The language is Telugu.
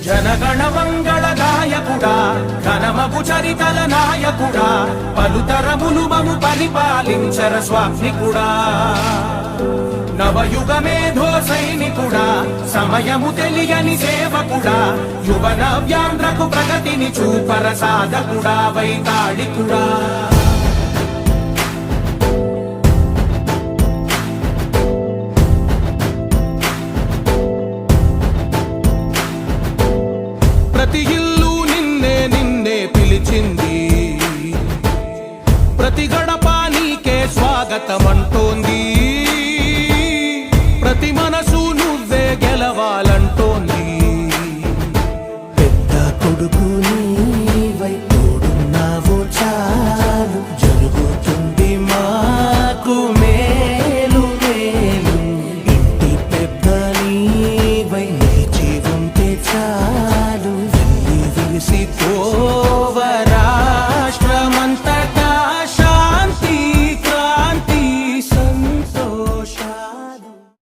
జనగణ మంగళ గాయకుడా ఘనమగు చరితల నాయకుడా పలుతరములు మము పరిపాలించర స్వామికుడా నవయుగ మేధో సైనికుడా సమయము తెలియని సేవకుడా యువ నవ్యాంధ్రకు ప్రగతిని చూపర సాధకుడా వైతాళికుడా ప్రతి ఇల్లు నిన్నే నిన్నే పిలిచింది ప్రతి గడప నీకే స్వాగతమంటోంది ప్రతి మనసు నువ్వే గెలవాలంటోంది పెద్ద కొడుకు నీవై తోడున్నావు చాలు జరుగుతుంది మాకు మేలు మేలు ఇంటి పెద్ద నీవై నిలిచి ఉంటే చాలు వెలిసి